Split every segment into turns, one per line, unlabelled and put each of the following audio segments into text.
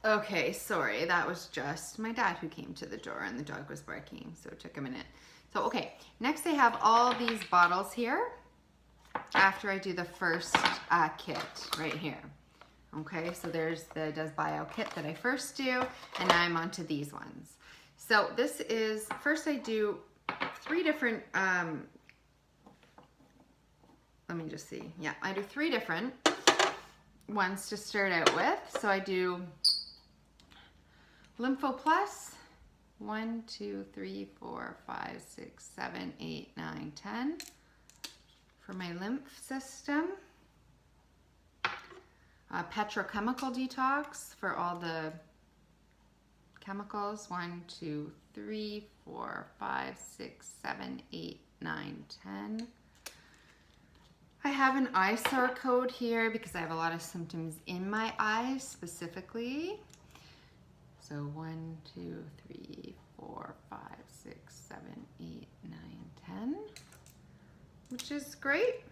Okay, sorry, that was just my dad who came to the door and the dog was barking, so it took a minute. So, okay, next I have all these bottles here after I do the first kit right here. Okay, so there's the Does Bio kit that I first do, and now I'm onto these ones. So this is, first I do 3 different, let me just see. Yeah, I do 3 different ones to start out with. So I do Lympho Plus, 1, 2, 3, 4, 5, 6, 7, 8, 9, 10 for my lymph system. Petrochemical detox for all the chemicals. 1, 2, 3, 4, 5, 6, 7, 8, 9, 10. I have an eye sore code here because I have a lot of symptoms in my eyes specifically. So 1, 2, 3, 4, 5, 6, 7, 8, 9, 10, which is great.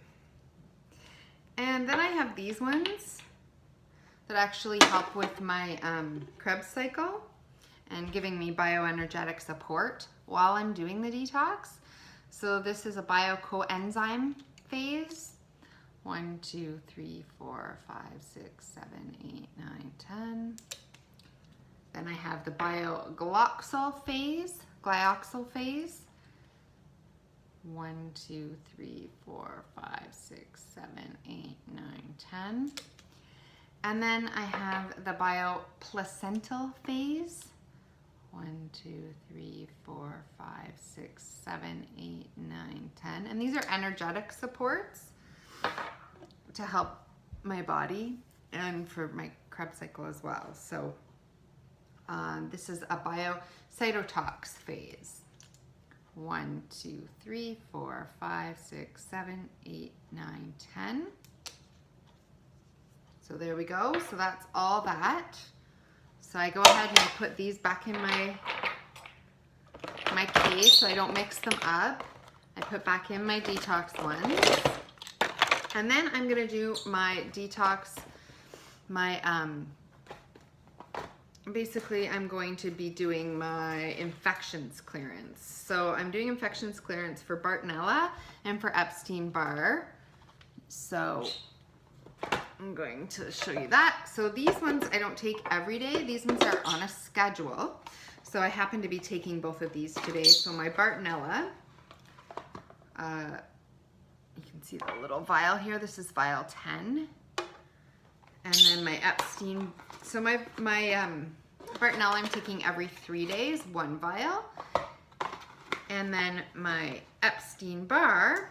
And then I have these ones that actually help with my Krebs cycle and giving me bioenergetic support while I'm doing the detox. So this is a biocoenzyme phase. 1, 2, 3, 4, 5, 6, 7, 8, 9, 10. Then I have the glyoxal phase. 1, 2, 3, 4, 5, 6, 7, 8, 9, 10. And then I have the bioplacental phase. 1, 2, 3, 4, 5, 6, 7, 8, 9, 10. And these are energetic supports to help my body and for my Krebs cycle as well. So this is a biocytotox phase. 1, 2, 3, 4, 5, 6, 7, 8, 9, 10. So there we go. So that's all that. So I go ahead and I put these back in my case so I don't mix them up. I put back in my detox ones. And then I'm gonna do my detox, basically I'm going to be doing my infections clearance. So I'm doing infections clearance for Bartonella and for Epstein-Barr. So I'm going to show you that. So these ones I don't take every day. These ones are on a schedule. So I happen to be taking both of these today. So my Bartonella, you can see the little vial here. This is vial 10. And then my Epstein, so my Bartonella I'm taking every 3 days, 1 vial. And then my Epstein-Barr,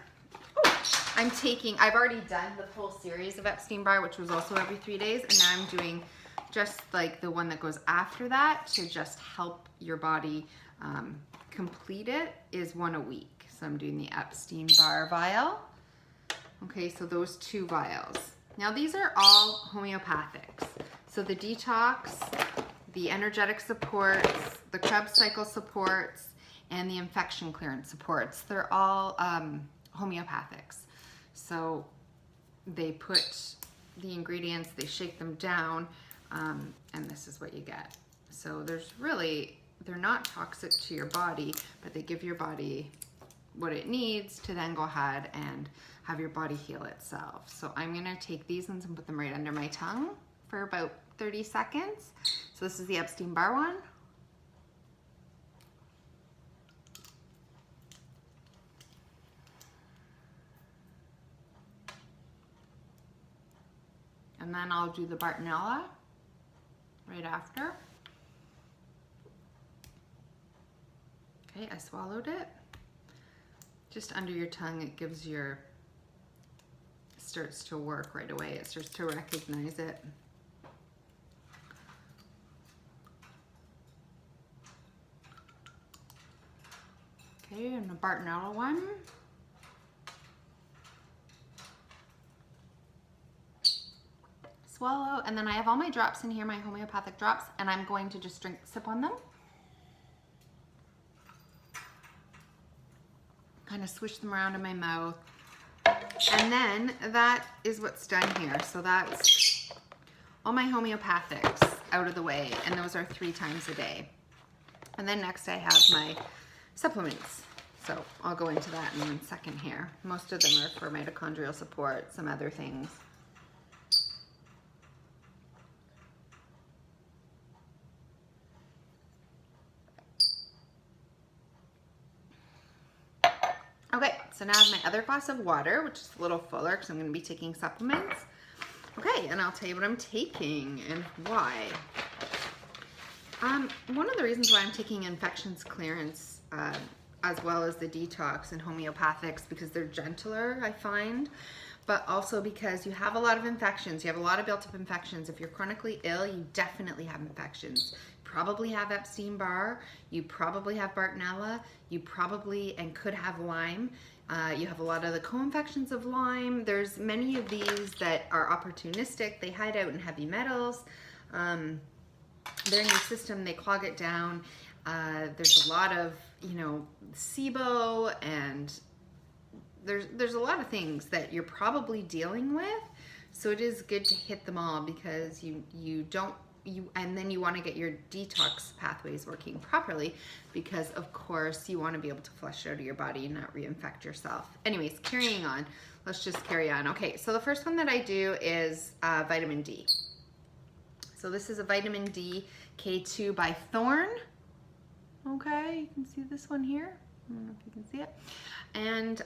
I've already done the full series of Epstein-Barr, which was also every 3 days, and now I'm doing just like the one that goes after that to just help your body complete it, is 1 a week. So I'm doing the Epstein-Barr vial. Okay, so those 2 vials. Now these are all homeopathics. So the detox, the energetic supports, the Krebs cycle supports, and the infection clearance supports, they're all homeopathics. So they put the ingredients, they shake them down, and this is what you get. So they're not toxic to your body, but they give your body what it needs to then go ahead and have your body heal itself. So I'm gonna take these ones and put them right under my tongue for about 30 seconds. So this is the Epstein-Barr one. And then I'll do the Bartonella right after. Okay, I swallowed it. Just under your tongue, it starts to work right away. It starts to recognize it. Okay, and the Bartonella one. Swallow, and then I have all my drops in here, my homeopathic drops, and I'm going to just sip on them. Kind of swish them around in my mouth. And then that is what's done here. So that's all my homeopathics. out of the way, and those are 3 times a day. And then next I have my supplements. So I'll go into that in a second here. Most of them are for mitochondrial support, some other things. Okay, so now I have my other glass of water, which is a little fuller because I'm going to be taking supplements. Okay, and I'll tell you what I'm taking and why. One of the reasons why I'm taking infections clearance as well as the detox and homeopathics, because they're gentler, I find, but also because you have a lot of infections. You have a lot of built-up infections. If you're chronically ill, you definitely have infections. You probably have Epstein-Barr. You probably have Bartonella. You probably and could have Lyme. You have a lot of the co-infections of Lyme. There's many of these that are opportunistic. They hide out in heavy metals. They're in your system. They clog it down. There's a lot of, SIBO, and there's a lot of things that you're probably dealing with. So it is good to hit them all, because and then you want to get your detox pathways working properly, because of course you want to be able to flush it out of your body and not reinfect yourself. Anyways, carrying on. Let's just carry on. Okay, so the first one that I do is vitamin D. So this is a vitamin D K2 by Thorne. Okay, you can see this one here. I don't know if you can see it. And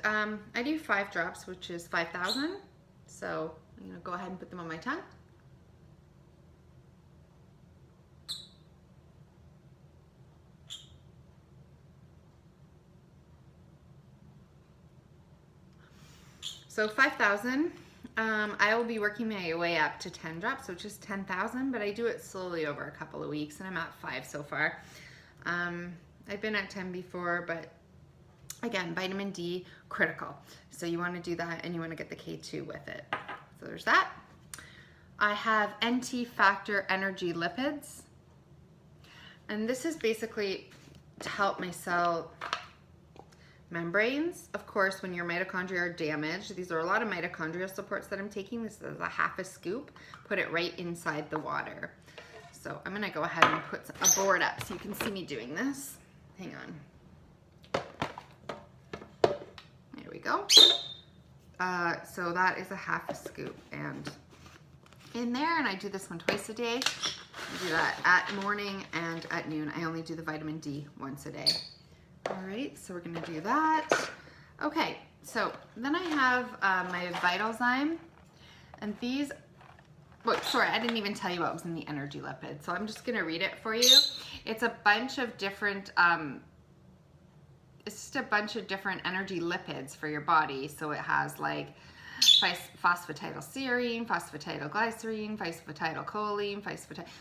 I do 5 drops, which is 5,000. So I'm gonna go ahead and put them on my tongue. So 5,000. I will be working my way up to 10 drops, so just 10,000, but I do it slowly over a couple of weeks, and I'm at 5 so far. I've been at 10 before, but again, vitamin D, critical. So you want to do that, and you want to get the K2 with it. So there's that. I have NT Factor Energy Lipids, and this is basically to help my cell membranes. Of course, when your mitochondria are damaged, these are a lot of mitochondrial supports that I'm taking. This is a half a scoop. Put it right inside the water. So I'm gonna go ahead and put a board up so you can see me doing this. Hang on. There we go. So that is a half a scoop and in there, and I do this one twice a day. I do that at morning and at noon. I only do the vitamin D once a day. All right, so we're gonna do that. Okay, so then I have my Vitalzyme, and these, sorry, I didn't even tell you what was in the energy lipid, so I'm just gonna read it for you. It's a bunch of different, it's just a bunch of different energy lipids for your body. So it has like phosphatidylserine, phosphatidylglycerine, phosphatidylcholine,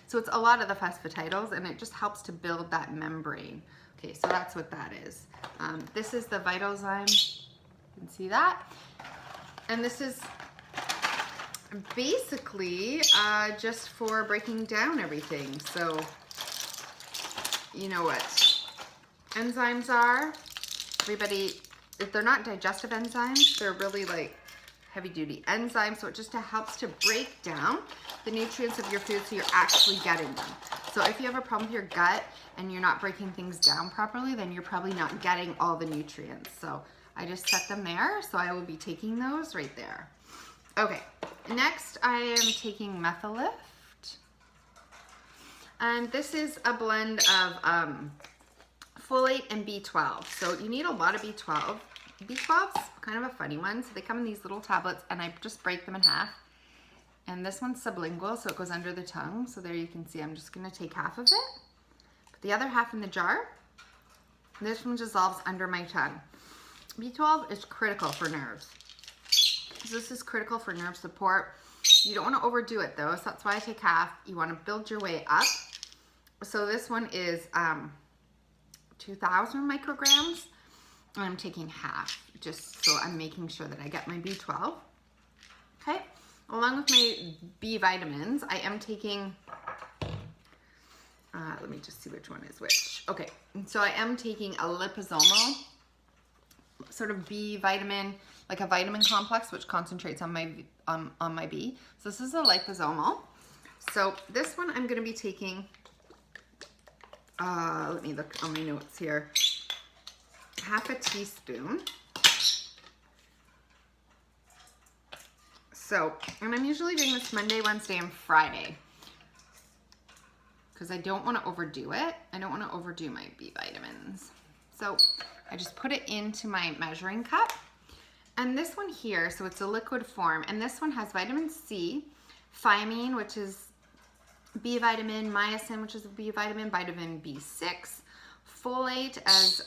so it's a lot of the phosphatidyls, and it just helps to build that membrane. Okay, so that's what that is. This is the Vitalzyme, you can see that. And this is basically just for breaking down everything. So, you know what enzymes are. Everybody, if they're not digestive enzymes, they're really like heavy duty enzymes. So it just helps to break down the nutrients of your food so you're actually getting them. So if you have a problem with your gut and you're not breaking things down properly, then you're probably not getting all the nutrients. So I just set them there. So I will be taking those right there. Okay, next I am taking Methylif. And this is a blend of folate and B12. So you need a lot of B12. B12's kind of a funny one. So they come in these little tablets, and I just break them in half. And this one's sublingual, so it goes under the tongue. So there you can see I'm just gonna take half of it, put the other half in the jar. This one dissolves under my tongue. B12 is critical for nerves. So this is critical for nerve support. You don't wanna overdo it though, so that's why I take half. You wanna build your way up. So this one is 2,000 micrograms, and I'm taking half, just so I'm making sure that I get my B12. Okay. Along with my B vitamins, I am taking, let me just see which one is which. Okay, so I am taking a liposomal sort of B vitamin, like a vitamin complex, which concentrates on my B. So this is a liposomal. So this one I'm gonna be taking, let me look on my notes here, half a teaspoon. So, and I'm usually doing this Monday, Wednesday, and Friday because I don't want to overdo it. I don't want to overdo my B vitamins. So I just put it into my measuring cup. And this one here, so it's a liquid form, and this one has vitamin C, thiamine, which is B vitamin, niacin, which is a B vitamin, vitamin B6, folate as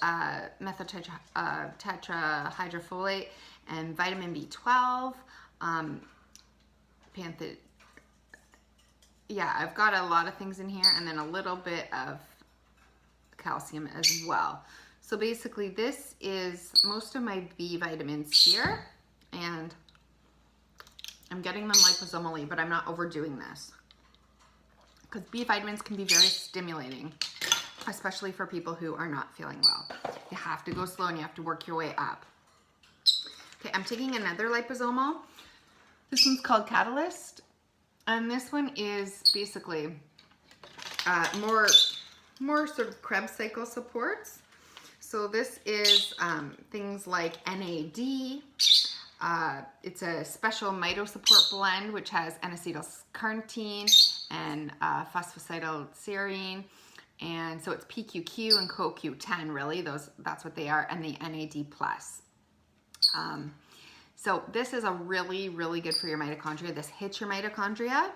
tetrahydrofolate, and vitamin B12. Yeah, I've got a lot of things in here, and then a little bit of calcium as well. So basically this is most of my B vitamins here, and I'm getting them liposomally, but I'm not overdoing this because B vitamins can be very stimulating, especially for people who are not feeling well. You have to go slow and you have to work your way up. Okay, I'm taking another liposomal. This one's called Catalyst, and this one is basically more sort of Krebs cycle supports. So this is things like NAD. It's a special mitosupport blend which has N-acetylcarnitine and phosphatidylserine, and so it's PQQ and CoQ10 really. That's what they are, and the NAD+. So this is a really, really good for your mitochondria. This hits your mitochondria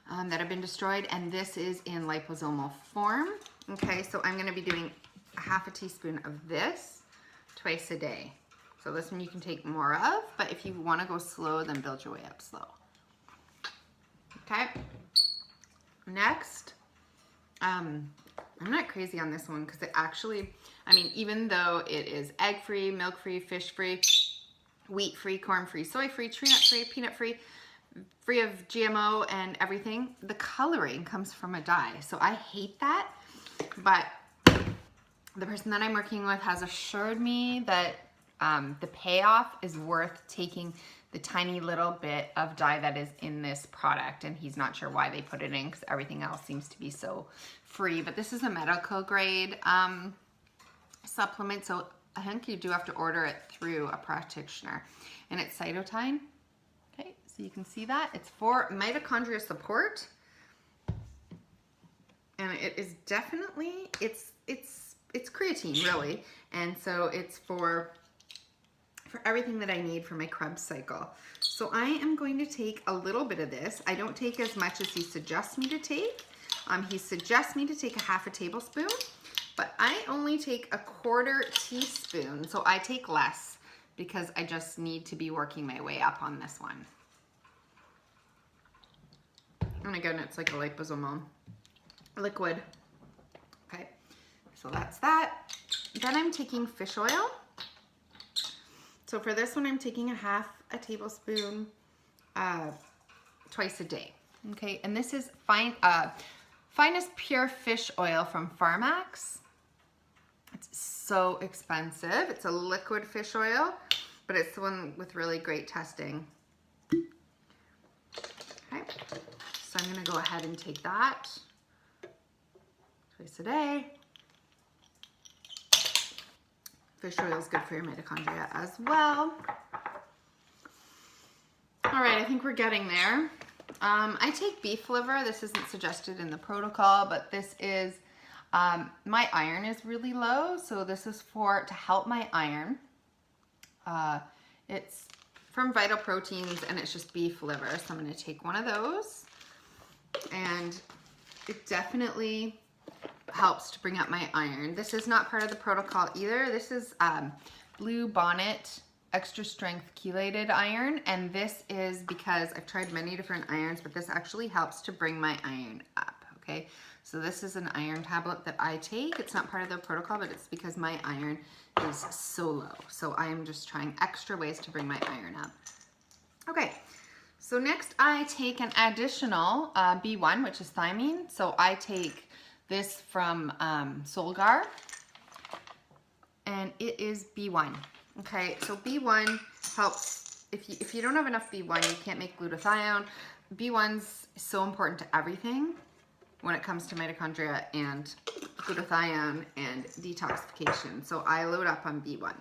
that have been destroyed, and this is in liposomal form. Okay, so I'm going to be doing a half a teaspoon of this twice a day. So this one you can take more of, but if you want to go slow, then build your way up slow. Okay. Next, I'm not crazy on this one because it actually, I mean, even though it is egg-free, milk-free, fish-free, wheat-free, corn-free, soy-free, tree nut-free, peanut-free, free of GMO and everything, the coloring comes from a dye. So I hate that, but the person that I'm working with has assured me that the payoff is worth taking the tiny little bit of dye that is in this product, and he's not sure why they put it in because everything else seems to be so free. But this is a medical grade supplement, so I think you do have to order it through a practitioner, and it's cytotine. Okay, so you can see that it's for mitochondria support, and it is definitely it's creatine really, and so it's for everything that I need for my Krebs cycle. So I am going to take a little bit of this. I don't take as much as he suggests me to take. He suggests me to take a half a tablespoon, but I only take a quarter teaspoon, so I take less because I just need to be working my way up on this one. And again, it's like a liposomal liquid. Okay, so that's that. Then I'm taking fish oil. So for this one, I'm taking a half a tablespoon twice a day. Okay, and this is finest pure fish oil from Pharmax. It's so expensive. It's a liquid fish oil, but it's the one with really great testing. Okay, so I'm gonna go ahead and take that twice a day. Fish oil is good for your mitochondria as well. All right, I think we're getting there. I take beef liver. This isn't suggested in the protocol, but this is, my iron is really low, so this is to help my iron. It's from Vital Proteins, and it's just beef liver, so I'm gonna take one of those, and it definitely helps to bring up my iron. This is not part of the protocol either. This is Blue Bonnet extra strength chelated iron, and this is because I've tried many different irons, but this actually helps to bring my iron up. Okay, so this is an iron tablet that I take. It's not part of the protocol, but it's because my iron is so low, so I am just trying extra ways to bring my iron up. Okay, so next I take an additional B1, which is thiamine. So I take this from Solgar, and it is B1. Okay, so B1 helps, if you don't have enough B1, you can't make glutathione. B1's so important to everything when it comes to mitochondria and glutathione and detoxification. So I load up on B1.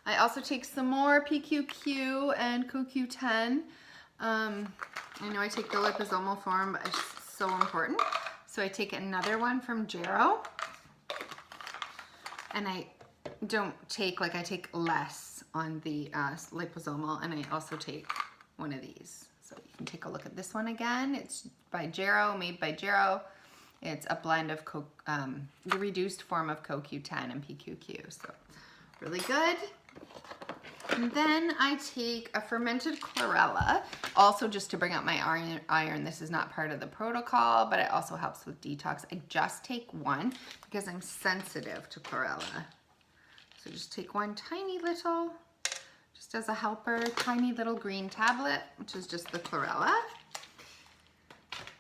I also take some more PQQ and CoQ10. I know I take the liposomal form, but it's so important. So I take another one from Jarrow. And I don't take, like I take less on the liposomal, and I also take one of these. So you can take a look at this one again. It's by Jarrow, made by Jarrow. It's a blend of the reduced form of CoQ10 and PQQ. So really good. And then I take a fermented chlorella, also just to bring up my iron. This is not part of the protocol, but it also helps with detox. I just take one because I'm sensitive to chlorella. So just take one tiny little, just as a helper, tiny little green tablet, which is just the chlorella.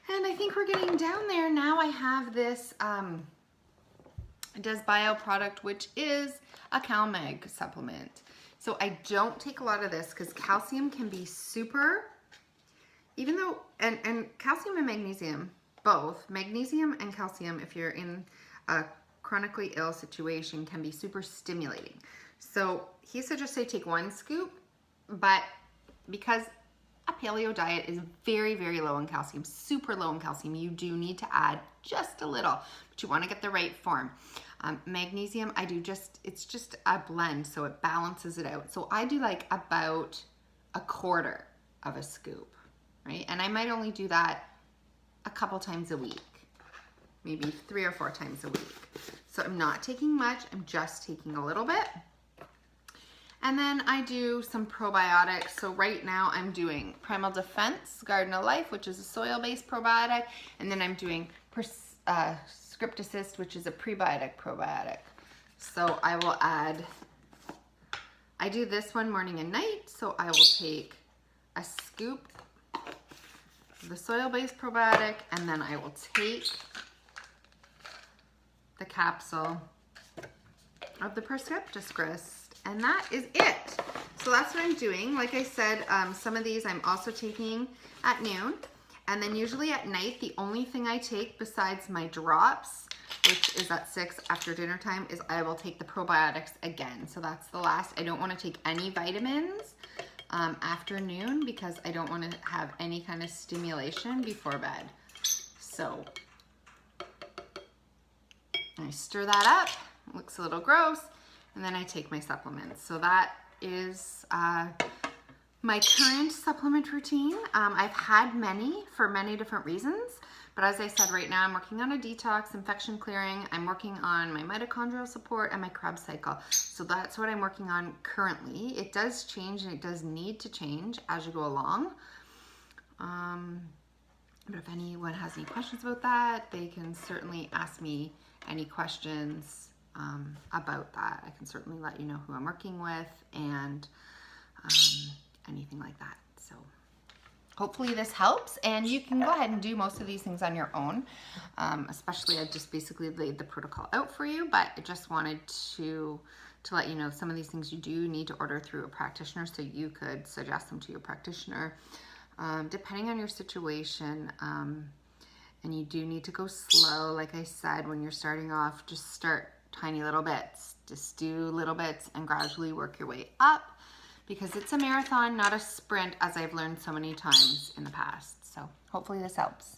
And I think we're getting down there now. I have this Does Bio product, which is a CalMag supplement. So I don't take a lot of this because calcium can be super, even though, and calcium and magnesium, both, magnesium and calcium, if you're in a chronically ill situation, can be super stimulating. So he suggests I take 1 scoop, but because a paleo diet is very, very low in calcium, super low in calcium, you do need to add just a little, but you want to get the right form. Magnesium, I do it's just a blend, so it balances it out. So I do like about 1/4 of a scoop, right? And I might only do that a couple times a week, maybe 3 or 4 times a week. So I'm not taking much, I'm just taking a little bit. And then I do some probiotics. So right now I'm doing Primal Defense Garden of Life, which is a soil-based probiotic. And then I'm doing Script Assist, which is a prebiotic probiotic. So I will add, I do this one morning and night. So I will take a scoop of the soil-based probiotic, and then I will take the capsule of the Prescriptus, and that is it. So that's what I'm doing. Like I said, some of these I'm also taking at noon, and then usually at night, the only thing I take besides my drops, which is at 6 after dinner time, is I will take the probiotics again. So that's the last. I don't want to take any vitamins after noon because I don't want to have any kind of stimulation before bed. So I stir that up. It looks a little gross. And then I take my supplements. So that is my current supplement routine. I've had many for many different reasons. But as I said, right now I'm working on a detox, infection clearing. I'm working on my mitochondrial support and my Krebs cycle. So that's what I'm working on currently. It does change and it does need to change as you go along. But if anyone has any questions about that, they can certainly ask me any questions about that. I can certainly let you know who I'm working with and anything like that. So hopefully this helps, and you can go ahead and do most of these things on your own. Especially I just basically laid the protocol out for you, but I just wanted to let you know some of these things you do need to order through a practitioner, so you could suggest them to your practitioner depending on your situation. And you do need to go slow. Like I said, when you're starting off, just start tiny little bits. Just do little bits and gradually work your way up, because it's a marathon, not a sprint, as I've learned so many times in the past. So hopefully this helps.